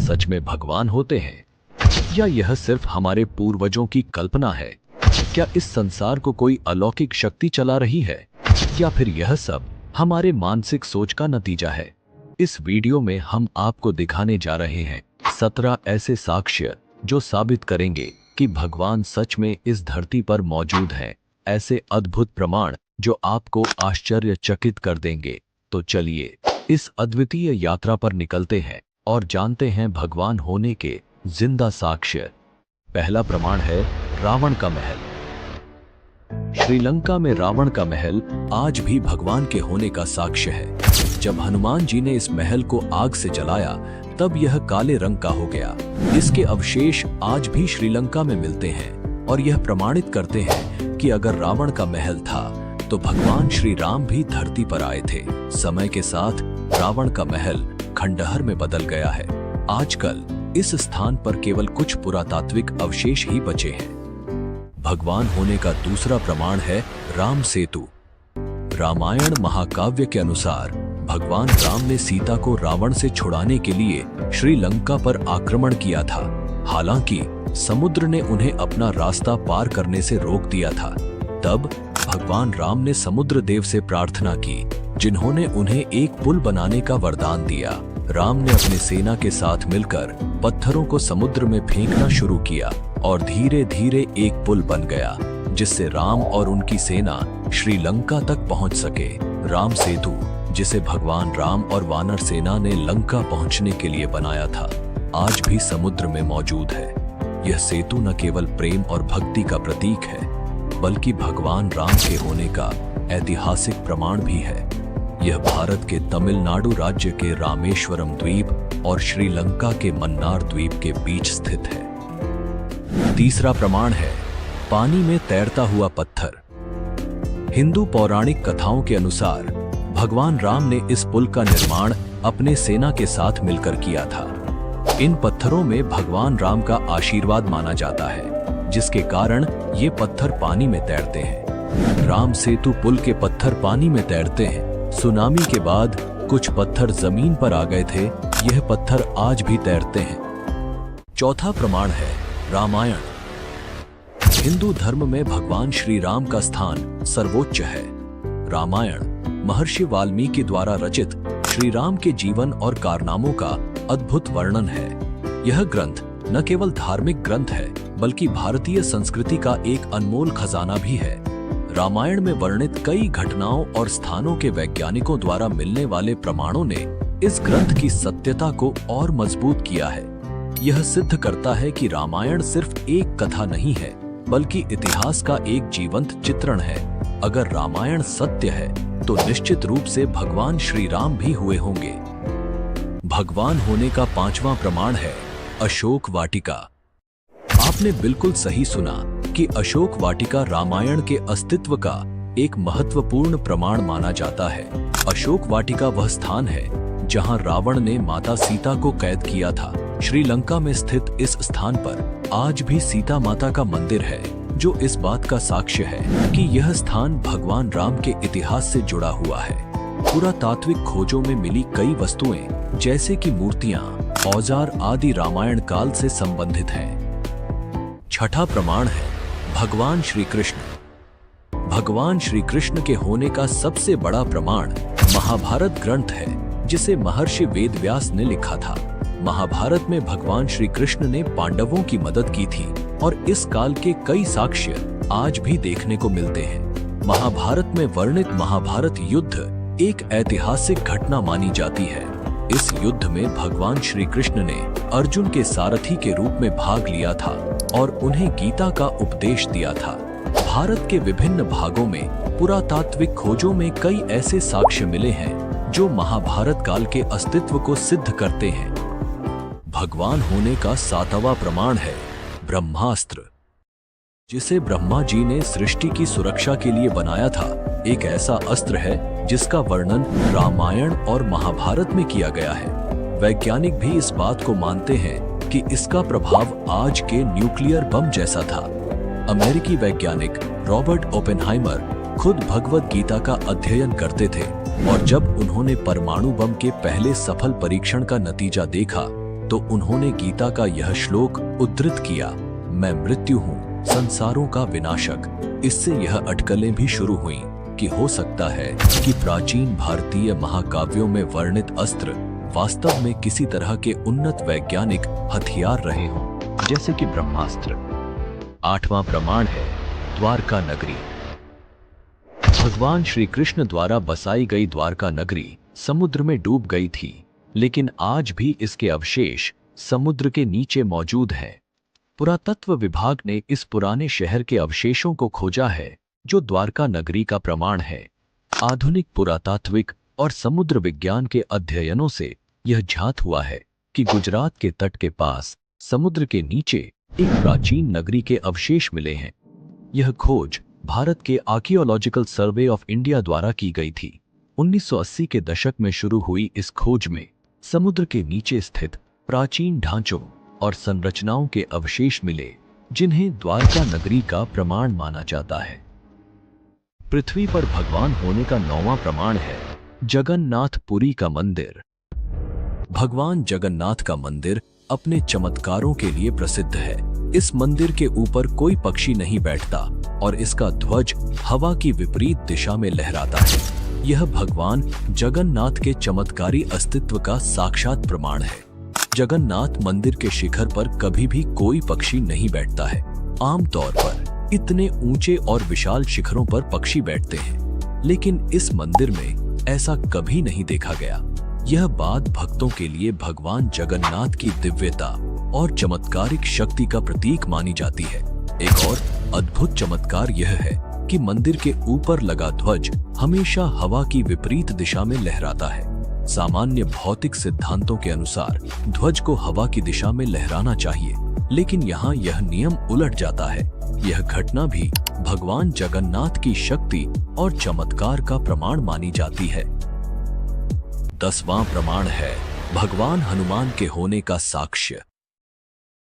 सच में भगवान होते हैं या यह सिर्फ हमारे पूर्वजों की कल्पना है? क्या इस संसार को कोई अलौकिक शक्ति चला रही है या फिर यह सब हमारे मानसिक सोच का नतीजा है? इस वीडियो में हम आपको दिखाने जा रहे हैं 17 ऐसे साक्ष्य जो साबित करेंगे कि भगवान सच में इस धरती पर मौजूद हैं। ऐसे अद्भुत प्रमाण जो आपको आश्चर्यचकित कर देंगे। तो चलिए इस अद्वितीय यात्रा पर निकलते हैं और जानते हैं भगवान होने के जिंदा साक्ष्य। पहला प्रमाण है रावण का महल। श्रीलंका में रावण का महल आज भी भगवान के होने का साक्ष्य है। जब हनुमान जी ने इस महल को आग से जलाया तब यह काले रंग का हो गया। इसके अवशेष आज भी श्रीलंका में मिलते हैं और यह प्रमाणित करते हैं कि अगर रावण का महल था तो भगवान श्री राम भी धरती पर आए थे। समय के साथ रावण का महल खंडहर में बदल गया है। आजकल इस स्थान पर केवल कुछ पुरातात्विक अवशेष ही बचे हैं। भगवान होने का दूसरा प्रमाण है राम सेतु। रामायण महाकाव्य के अनुसार भगवान राम ने सीता को रावण से छुड़ाने के लिए श्रीलंका पर आक्रमण किया था। हालांकि समुद्र ने उन्हें अपना रास्ता पार करने से रोक दिया था। तब भगवान राम ने समुद्र देव से प्रार्थना की, जिन्होंने उन्हें एक पुल बनाने का वरदान दिया। राम ने अपनी सेना के साथ मिलकर पत्थरों को समुद्र में फेंकना शुरू किया और धीरे धीरे एक पुल बन गया, जिससे राम और उनकी सेना श्रीलंका तक पहुंच सके। राम सेतु, जिसे भगवान राम और वानर सेना ने लंका पहुंचने के लिए बनाया था, आज भी समुद्र में मौजूद है। यह सेतु न केवल प्रेम और भक्ति का प्रतीक है, बल्कि भगवान राम के होने का ऐतिहासिक प्रमाण भी है। यह भारत के तमिलनाडु राज्य के रामेश्वरम द्वीप और श्रीलंका के मन्नार द्वीप के बीच स्थित है। तीसरा प्रमाण है पानी में तैरता हुआ पत्थर। हिंदू पौराणिक कथाओं के अनुसार भगवान राम ने इस पुल का निर्माण अपने सेना के साथ मिलकर किया था। इन पत्थरों में भगवान राम का आशीर्वाद माना जाता है, जिसके कारण ये पत्थर पानी में तैरते हैं। राम सेतु पुल के पत्थर पानी में तैरते हैं। सुनामी के बाद कुछ पत्थर जमीन पर आ गए थे। यह पत्थर आज भी तैरते हैं। चौथा प्रमाण है रामायण। हिंदू धर्म में भगवान श्री राम का स्थान सर्वोच्च है। रामायण महर्षि वाल्मीकि द्वारा रचित श्री राम के जीवन और कारनामों का अद्भुत वर्णन है। यह ग्रंथ न केवल धार्मिक ग्रंथ है, बल्कि भारतीय संस्कृति का एक अनमोल खजाना भी है। रामायण में वर्णित कई घटनाओं और स्थानों के वैज्ञानिकों द्वारा मिलने वाले प्रमाणों ने इस ग्रंथ की सत्यता को और मजबूत किया है। यह सिद्ध करता है कि रामायण सिर्फ एक कथा नहीं है, बल्कि इतिहास का एक जीवंत चित्रण है। अगर रामायण सत्य है तो निश्चित रूप से भगवान श्री राम भी हुए होंगे। भगवान होने का पांचवा प्रमाण है अशोक वाटिका। आपने बिल्कुल सही सुना कि अशोक वाटिका रामायण के अस्तित्व का एक महत्वपूर्ण प्रमाण माना जाता है। अशोक वाटिका वह स्थान है जहां रावण ने माता सीता को कैद किया था। श्रीलंका में स्थित इस स्थान पर आज भी सीता माता का मंदिर है, जो इस बात का साक्ष्य है कि यह स्थान भगवान राम के इतिहास से जुड़ा हुआ है। पुरातात्विक खोजों में मिली कई वस्तुएं, जैसे कि मूर्तियां, औजार आदि रामायण काल से संबंधित हैं। छठा प्रमाण है भगवान श्री कृष्ण। भगवान श्री कृष्ण के होने का सबसे बड़ा प्रमाण महाभारत ग्रंथ है, जिसे महर्षि वेदव्यास ने लिखा था। महाभारत में भगवान श्री कृष्ण ने पांडवों की मदद की थी और इस काल के कई साक्ष्य आज भी देखने को मिलते हैं। महाभारत में वर्णित महाभारत युद्ध एक ऐतिहासिक घटना मानी जाती है। इस युद्ध में भगवान श्री कृष्ण ने अर्जुन के सारथी के रूप में भाग लिया था और उन्हें गीता का उपदेश दिया था। भारत के विभिन्न भागों में पुरातात्विक खोजों में कई ऐसे साक्ष्य मिले हैं जो महाभारत काल के अस्तित्व को सिद्ध करते हैं। भगवान होने का सातवां प्रमाण है ब्रह्मास्त्र, जिसे ब्रह्मा जी ने सृष्टि की सुरक्षा के लिए बनाया था। एक ऐसा अस्त्र है जिसका वर्णन रामायण और महाभारत में किया गया है। वैज्ञानिक भी इस बात को मानते हैं कि इसका प्रभाव आज के न्यूक्लियर बम जैसा था। अमेरिकी वैज्ञानिक रॉबर्ट ओपेनहाइमर खुद भगवद गीता का अध्ययन करते थे और जब उन्होंने परमाणु बम के पहले सफल परीक्षण का नतीजा देखा तो उन्होंने गीता का यह श्लोक उद्धृत किया, मैं मृत्यु हूँ, संसारों का विनाशक। इससे यह अटकलें भी शुरू हुईं कि हो सकता है कि प्राचीन भारतीय महाकाव्यों में वर्णित अस्त्र वास्तव में किसी तरह के उन्नत वैज्ञानिक हथियार रहे हों, जैसे कि ब्रह्मास्त्र। 8वां प्रमाण है द्वारका नगरी। भगवान श्री कृष्ण द्वारा बसाई गई द्वारका नगरी समुद्र में डूब गई थी, लेकिन आज भी इसके अवशेष समुद्र के नीचे मौजूद हैं। पुरातत्व विभाग ने इस पुराने शहर के अवशेषों को खोजा है, जो द्वारका नगरी का प्रमाण है। आधुनिक पुरातात्विक और समुद्र विज्ञान के अध्ययनों से यह ज्ञात हुआ है कि गुजरात के तट के पास समुद्र के नीचे एक प्राचीन नगरी के अवशेष मिले हैं। यह खोज भारत के आर्कियोलॉजिकल सर्वे ऑफ इंडिया द्वारा की गई थी। 1980 के दशक में शुरू हुई इस खोज में समुद्र के नीचे स्थित प्राचीन ढांचों और संरचनाओं के अवशेष मिले, जिन्हें द्वारका नगरी का प्रमाण माना जाता है। पृथ्वी पर भगवान होने का 9वां प्रमाण है जगन्नाथपुरी का मंदिर। भगवान जगन्नाथ का मंदिर अपने चमत्कारों के लिए प्रसिद्ध है। इस मंदिर के ऊपर कोई पक्षी नहीं बैठता और इसका ध्वज हवा की विपरीत दिशा में लहराता है। यह भगवान जगन्नाथ के चमत्कारी अस्तित्व का साक्षात प्रमाण है। जगन्नाथ मंदिर के शिखर पर कभी भी कोई पक्षी नहीं बैठता है। आमतौर पर इतने ऊंचे और विशाल शिखरों पर पक्षी बैठते हैं, लेकिन इस मंदिर में ऐसा कभी नहीं देखा गया। यह बात भक्तों के लिए भगवान जगन्नाथ की दिव्यता और चमत्कारिक शक्ति का प्रतीक मानी जाती है। एक और अद्भुत चमत्कार यह है कि मंदिर के ऊपर लगा ध्वज हमेशा हवा की विपरीत दिशा में लहराता है। सामान्य भौतिक सिद्धांतों के अनुसार ध्वज को हवा की दिशा में लहराना चाहिए, लेकिन यहाँ यह नियम उलट जाता है। यह घटना भी भगवान जगन्नाथ की शक्ति और चमत्कार का प्रमाण मानी जाती है। 10वां प्रमाण है भगवान हनुमान के होने का साक्ष्य।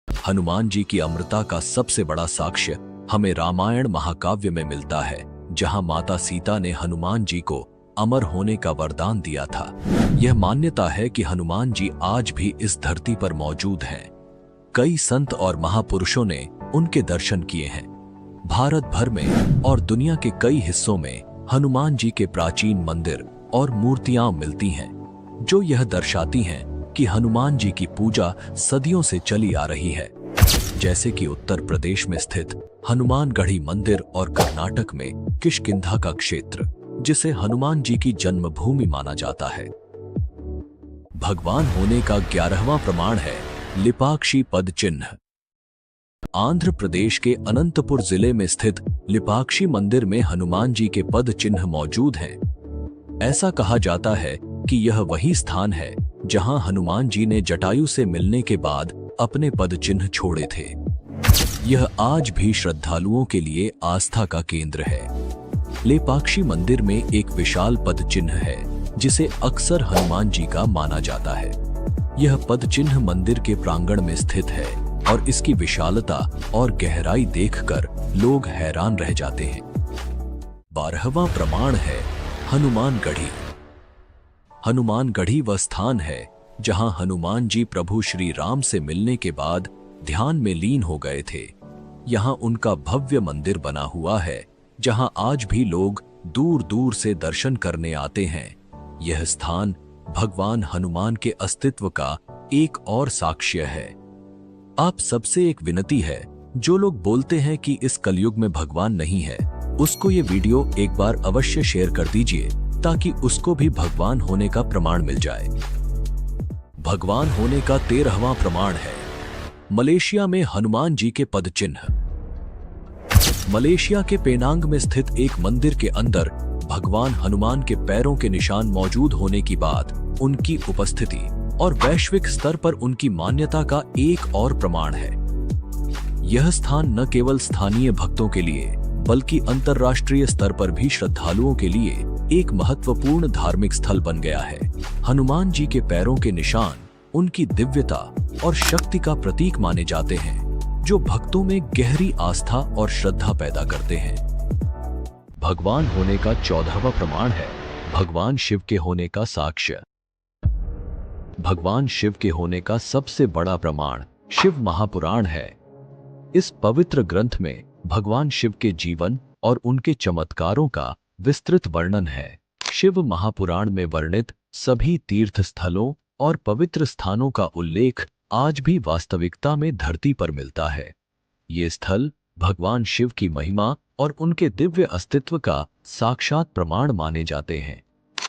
हनुमान जी की अमरता का सबसे बड़ा साक्ष्य हमें रामायण महाकाव्य में मिलता है, जहां माता सीता ने हनुमान जी को अमर होने का वरदान दिया था। यह मान्यता है कि हनुमान जी आज भी इस धरती पर मौजूद हैं। कई संत और महापुरुषों ने उनके दर्शन किए हैं। भारत भर में और दुनिया के कई हिस्सों में हनुमान जी के प्राचीन मंदिर और मूर्तियां मिलती हैं, जो यह दर्शाती हैं कि हनुमान जी की पूजा सदियों से चली आ रही है। जैसे कि उत्तर प्रदेश में स्थित हनुमानगढ़ी मंदिर और कर्नाटक में किष्किंधा का क्षेत्र, जिसे हनुमान जी की जन्मभूमि माना जाता है। भगवान होने का 11वां प्रमाण है लिपाक्षी पद चिन्ह। आंध्र प्रदेश के अनंतपुर जिले में स्थित लिपाक्षी मंदिर में हनुमान जी के पद चिन्ह मौजूद हैं। ऐसा कहा जाता है कि यह वही स्थान है जहां हनुमान जी ने जटायु से मिलने के बाद अपने पद चिन्ह छोड़े थे। यह आज भी श्रद्धालुओं के लिए आस्था का केंद्र है। लेपाक्षी मंदिर में एक विशाल पद चिन्ह है, जिसे अक्सर हनुमान जी का माना जाता है। यह पद चिन्ह मंदिर के प्रांगण में स्थित है और इसकी विशालता और गहराई देखकर लोग हैरान रह जाते हैं। 12वां प्रमाण है हनुमानगढ़ी। हनुमानगढ़ी वह स्थान है जहां हनुमान जी प्रभु श्री राम से मिलने के बाद ध्यान में लीन हो गए थे। यहां उनका भव्य मंदिर बना हुआ है, जहां आज भी लोग दूर दूर से दर्शन करने आते हैं। यह स्थान भगवान हनुमान के अस्तित्व का एक और साक्ष्य है। आप सबसे एक विनती है, जो लोग बोलते हैं कि इस कलयुग में भगवान नहीं है, उसको ये वीडियो एक बार अवश्य शेयर कर दीजिए, ताकि उसको भी भगवान होने का प्रमाण मिल जाए। भगवान होने का 13वां प्रमाण है मलेशिया में हनुमान जी के पद चिन्ह। मलेशिया के पेनांग में स्थित एक मंदिर के अंदर भगवान हनुमान के पैरों के निशान मौजूद होने की बात उनकी उपस्थिति और वैश्विक स्तर पर उनकी मान्यता का एक और प्रमाण है। यह स्थान न केवल स्थानीय भक्तों के लिए बल्कि अंतर्राष्ट्रीय स्तर पर भी श्रद्धालुओं के लिए एक महत्वपूर्ण धार्मिक स्थल बन गया है। हनुमान जी के पैरों के निशान उनकी दिव्यता और शक्ति का प्रतीक माने जाते हैं, जो भक्तों में गहरी आस्था और श्रद्धा पैदा करते हैं। भगवान होने का 14वां प्रमाण है भगवान शिव के होने का साक्ष्य। भगवान शिव के होने का सबसे बड़ा प्रमाण शिव महापुराण है। इस पवित्र ग्रंथ में भगवान शिव के जीवन और उनके चमत्कारों का विस्तृत वर्णन है। शिव महापुराण में वर्णित सभी तीर्थ स्थलों और पवित्र स्थानों का उल्लेख आज भी वास्तविकता में धरती पर मिलता है। ये स्थल भगवान शिव की महिमा और उनके दिव्य अस्तित्व का साक्षात प्रमाण माने जाते हैं।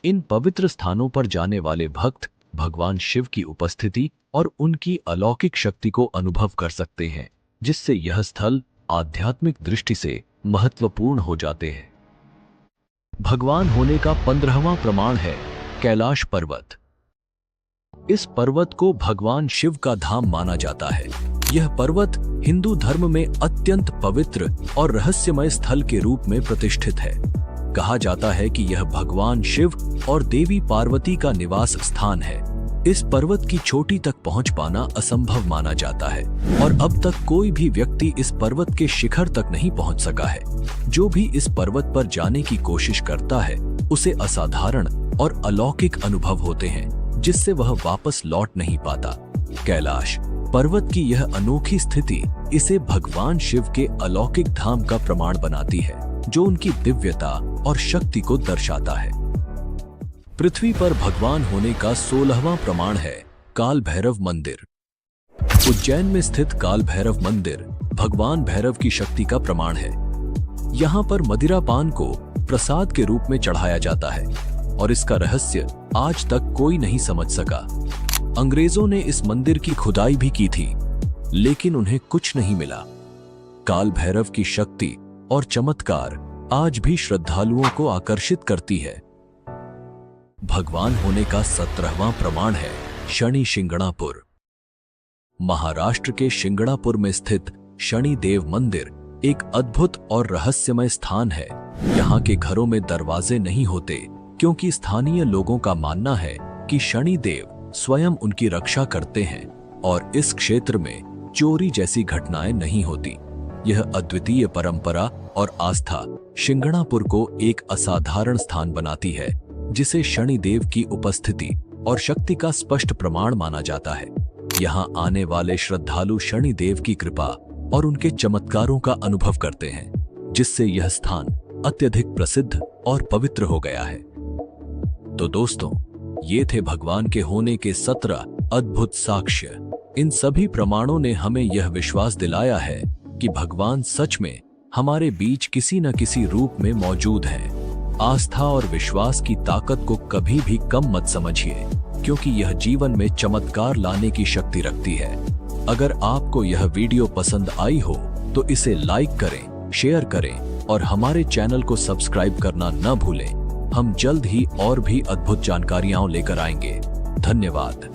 इन पवित्र स्थानों पर जाने वाले भक्त भगवान शिव की उपस्थिति और उनकी अलौकिक शक्ति को अनुभव कर सकते हैं, जिससे यह स्थल आध्यात्मिक दृष्टि से महत्वपूर्ण हो जाते हैं। भगवान होने का 15वां प्रमाण है कैलाश पर्वत। इस पर्वत को भगवान शिव का धाम माना जाता है। यह पर्वत हिंदू धर्म में अत्यंत पवित्र और रहस्यमय स्थल के रूप में प्रतिष्ठित है। कहा जाता है कि यह भगवान शिव और देवी पार्वती का निवास स्थान है। इस पर्वत की चोटी तक पहुंच पाना असंभव माना जाता है और अब तक कोई भी व्यक्ति इस पर्वत के शिखर तक नहीं पहुंच सका है। जो भी इस पर्वत पर जाने की कोशिश करता है उसे असाधारण और अलौकिक अनुभव होते हैं, जिससे वह वापस लौट नहीं पाता। कैलाश पर्वत की यह अनोखी स्थिति इसे भगवान शिव के अलौकिक धाम का प्रमाण बनाती है, जो उनकी दिव्यता और शक्ति को दर्शाता है। पृथ्वी पर भगवान होने का 16वां प्रमाण है काल भैरव मंदिर। उज्जैन में स्थित काल भैरव मंदिर भगवान भैरव की शक्ति का प्रमाण है। यहाँ पर मदिरा पान को प्रसाद के रूप में चढ़ाया जाता है और इसका रहस्य आज तक कोई नहीं समझ सका। अंग्रेजों ने इस मंदिर की खुदाई भी की थी, लेकिन उन्हें कुछ नहीं मिला। काल भैरव की शक्ति और चमत्कार आज भी श्रद्धालुओं को आकर्षित करती है। भगवान होने का 17वां प्रमाण है शनि शिंगणापुर। महाराष्ट्र के शिंगणापुर में स्थित शनि देव मंदिर एक अद्भुत और रहस्यमय स्थान है। यहाँ के घरों में दरवाजे नहीं होते, क्योंकि स्थानीय लोगों का मानना है कि शनि देव स्वयं उनकी रक्षा करते हैं और इस क्षेत्र में चोरी जैसी घटनाएं नहीं होती। यह अद्वितीय परंपरा और आस्था शिंगणापुर को एक असाधारण स्थान बनाती है, जिसे शनि देव की उपस्थिति और शक्ति का स्पष्ट प्रमाण माना जाता है। यहाँ आने वाले श्रद्धालु शनि देव की कृपा और उनके चमत्कारों का अनुभव करते हैं, जिससे यह स्थान अत्यधिक प्रसिद्ध और पवित्र हो गया है। तो दोस्तों, ये थे भगवान के होने के 17 अद्भुत साक्ष्य। इन सभी प्रमाणों ने हमें यह विश्वास दिलाया है कि भगवान सच में हमारे बीच किसी न किसी रूप में मौजूद हैं। आस्था और विश्वास की ताकत को कभी भी कम मत समझिए, क्योंकि यह जीवन में चमत्कार लाने की शक्ति रखती है। अगर आपको यह वीडियो पसंद आई हो तो इसे लाइक करें, शेयर करें और हमारे चैनल को सब्सक्राइब करना न भूलें। हम जल्द ही और भी अद्भुत जानकारियां लेकर आएंगे। धन्यवाद।